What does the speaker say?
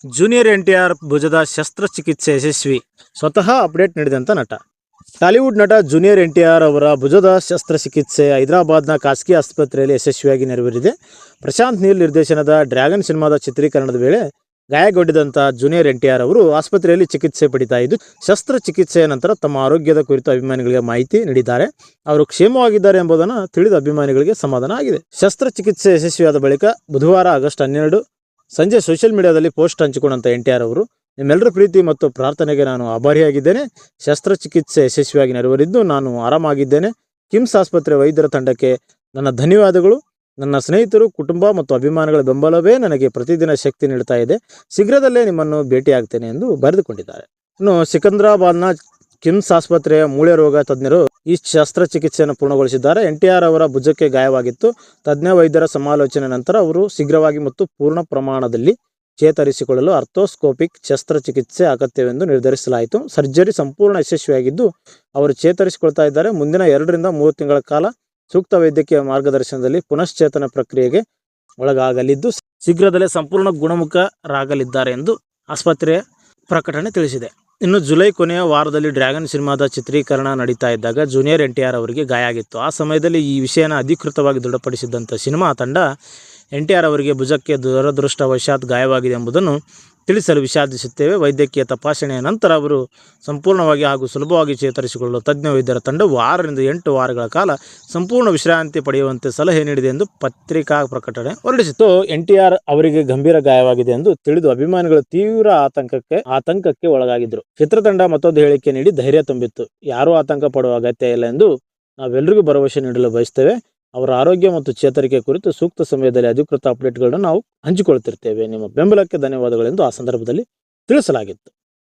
Junior NTR ಭುಜದ ಶಸ್ತ್ರಚಿಕಿತ್ಸೆ ಯಶಸ್ವಿ. ಸ್ವತಃ ಅಪ್ಡೇಟ್ ನೀಡಿದಂಥ ನಟ. ಟಾಲಿವುಡ್ ನಟ ಜೂನಿಯರ್ NTR ಅವರ ಭುಜದ ಶಸ್ತ್ರಚಿಕಿತ್ಸೆ ಹೈದರಾಬಾದ್ನ ಖಾಸಗಿ ಆಸ್ಪತ್ರೆಯಲ್ಲಿ ಯಶಸ್ವಿಯಾಗಿ ನೆರವೇರಿದೆ. ಪ್ರಶಾಂತ್ ನೀಲ್ ನಿರ್ದೇಶನದ ಡ್ರ್ಯಾಗನ್ ಸಿನಿಮಾದ ಚಿತ್ರೀಕರಣದ ವೇಳೆ ಗಾಯಗೊಂಡಿದ್ದಂಥ ಜೂನಿಯರ್ NTR ಅವರು ಆಸ್ಪತ್ರೆಯಲ್ಲಿ ಚಿಕಿತ್ಸೆ ಪಡಿತಾ ಇದ್ದು, ಶಸ್ತ್ರಚಿಕಿತ್ಸೆಯ ನಂತರ ತಮ್ಮ ಆರೋಗ್ಯದ ಕುರಿತು ಅಭಿಮಾನಿಗಳಿಗೆ ಮಾಹಿತಿ ನೀಡಿದ್ದಾರೆ. ಅವರು ಕ್ಷೇಮವಾಗಿದ್ದಾರೆ ಎಂಬುದನ್ನು ತಿಳಿದ ಅಭಿಮಾನಿಗಳಿಗೆ ಸಮಾಧಾನ ಆಗಿದೆ. ಶಸ್ತ್ರಚಿಕಿತ್ಸೆ ಯಶಸ್ವಿಯಾದ ಬಳಿಕ ಬುಧವಾರ ಆಗಸ್ಟ್ 12 ಸಂಜೆ ಸೋಷಿಯಲ್ ಮೀಡಿಯಾದಲ್ಲಿ ಪೋಸ್ಟ್ ಹಂಚಿಕೊಂಡಂಥ NTR ಅವರು, ನಿಮ್ಮೆಲ್ಲರ ಪ್ರೀತಿ ಮತ್ತು ಪ್ರಾರ್ಥನೆಗೆ ನಾನು ಆಭಾರಿಯಾಗಿದ್ದೇನೆ. ಶಸ್ತ್ರಚಿಕಿತ್ಸೆ ಯಶಸ್ವಿಯಾಗಿ ನೆರವೇರಿದ್ದು ನಾನು ಆರಾಮಾಗಿದ್ದೇನೆ. ಕಿಮ್ಸ್ ಆಸ್ಪತ್ರೆ ವೈದ್ಯರ ತಂಡಕ್ಕೆ ನನ್ನ ಧನ್ಯವಾದಗಳು. ನನ್ನ ಸ್ನೇಹಿತರು, ಕುಟುಂಬ ಮತ್ತು ಅಭಿಮಾನಿಗಳ ಬೆಂಬಲವೇ ನನಗೆ ಪ್ರತಿದಿನ ಶಕ್ತಿ ನೀಡ್ತಾ ಇದೆ. ಶೀಘ್ರದಲ್ಲೇ ನಿಮ್ಮನ್ನು ಭೇಟಿಯಾಗ್ತೇನೆ ಎಂದು ಬರೆದುಕೊಂಡಿದ್ದಾರೆ. ಇನ್ನು ಸಿಕಂದ್ರಾಬಾದ್ನ ಕಿಮ್ಸ್ ಆಸ್ಪತ್ರೆಯ ಮೂಳೆ ರೋಗ ತಜ್ಞರು ಈ ಶಸ್ತ್ರಚಿಕಿತ್ಸೆಯನ್ನು ಪೂರ್ಣಗೊಳಿಸಿದ್ದಾರೆ. NTR ಅವರ ಭುಜಕ್ಕೆ ಗಾಯವಾಗಿತ್ತು. ತಜ್ಞ ವೈದ್ಯರ ಸಮಾಲೋಚನೆ ನಂತರ ಅವರು ಶೀಘ್ರವಾಗಿ ಮತ್ತು ಪೂರ್ಣ ಪ್ರಮಾಣದಲ್ಲಿ ಚೇತರಿಸಿಕೊಳ್ಳಲು ಆರ್ಥೋಸ್ಕೋಪಿಕ್ ಶಸ್ತ್ರಚಿಕಿತ್ಸೆ ಅಗತ್ಯವೆಂದು ನಿರ್ಧರಿಸಲಾಯಿತು. ಸರ್ಜರಿ ಸಂಪೂರ್ಣ ಯಶಸ್ವಿಯಾಗಿದ್ದು ಅವರು ಚೇತರಿಸಿಕೊಳ್ತಾ ಇದ್ದಾರೆ. ಮುಂದಿನ 2 ರಿಂದ 3 ತಿಂಗಳ ಕಾಲ ಸೂಕ್ತ ವೈದ್ಯಕೀಯ ಮಾರ್ಗದರ್ಶನದಲ್ಲಿ ಪುನಶ್ಚೇತನ ಪ್ರಕ್ರಿಯೆಗೆ ಒಳಗಾಗಲಿದ್ದು ಶೀಘ್ರದಲ್ಲೇ ಸಂಪೂರ್ಣ ಗುಣಮುಖರಾಗಲಿದ್ದಾರೆ ಎಂದು ಆಸ್ಪತ್ರೆಯ ಪ್ರಕಟಣೆ ತಿಳಿಸಿದೆ. ಇನ್ನು ಜುಲೈ ಕೊನೆಯ ವಾರದಲ್ಲಿ ಡ್ರ್ಯಾಗನ್ ಸಿನಿಮಾದ ಚಿತ್ರೀಕರಣ ನಡೀತಾ ಇದ್ದಾಗ ಜೂನಿಯರ್ NTR ಅವರಿಗೆ ಗಾಯ ಆಗಿತ್ತು. ಆ ಸಮಯದಲ್ಲಿ ಈ ವಿಷಯನ ಅಧಿಕೃತವಾಗಿ ದೃಢಪಡಿಸಿದಂಥ ಸಿನಿಮಾ ತಂಡ NTR ಅವರಿಗೆ ಭುಜಕ್ಕೆ ದುರದೃಷ್ಟವಶಾತ್ ಗಾಯವಾಗಿದೆ ಎಂಬುದನ್ನು ತಿಳಿಸಲು ವಿಷಾದಿಸುತ್ತೇವೆ. ವೈದ್ಯಕೀಯ ತಪಾಸಣೆಯ ನಂತರ ಅವರು ಸಂಪೂರ್ಣವಾಗಿ ಹಾಗೂ ಸುಲಭವಾಗಿ ಚೇತರಿಸಿಕೊಳ್ಳಲು ತಜ್ಞ ವೈದ್ಯರ ತಂಡವು 6 ರಿಂದ 8 ವಾರಗಳ ಕಾಲ ಸಂಪೂರ್ಣ ವಿಶ್ರಾಂತಿ ಪಡೆಯುವಂತೆ ಸಲಹೆ ನೀಡಿದೆ ಎಂದು ಪತ್ರಿಕಾ ಪ್ರಕಟಣೆ ಹೊರಡಿಸಿತು. NTR ಅವರಿಗೆ ಗಂಭೀರ ಗಾಯವಾಗಿದೆ ಎಂದು ತಿಳಿದು ಅಭಿಮಾನಿಗಳು ತೀವ್ರ ಆತಂಕಕ್ಕೆ ಒಳಗಾಗಿದ್ದರು. ಚಿತ್ರತಂಡ ಮತ್ತೊಂದು ಹೇಳಿಕೆ ನೀಡಿ ಧೈರ್ಯ ತುಂಬಿತ್ತು. ಯಾರೂ ಆತಂಕ ಪಡುವ ಅಗತ್ಯ ಇಲ್ಲ ಎಂದು ನಾವೆಲ್ಲರಿಗೂ ಭರವಸೆ ನೀಡಲು ಬಯಸ್ತೇವೆ. ಅವರ ಆರೋಗ್ಯ ಮತ್ತು ಚೇತರಿಕೆ ಕುರಿತು ಸೂಕ್ತ ಸಮಯದಲ್ಲಿ ಅಧಿಕೃತ ಅಪ್ಡೇಟ್ಗಳನ್ನು ನಾವು ಹಂಚಿಕೊಳ್ತಿರ್ತೇವೆ. ನಿಮ್ಮ ಬೆಂಬಲಕ್ಕೆ ಧನ್ಯವಾದಗಳೆಂದು ಆ ಸಂದರ್ಭದಲ್ಲಿ ತಿಳಿಸಲಾಗಿತ್ತು.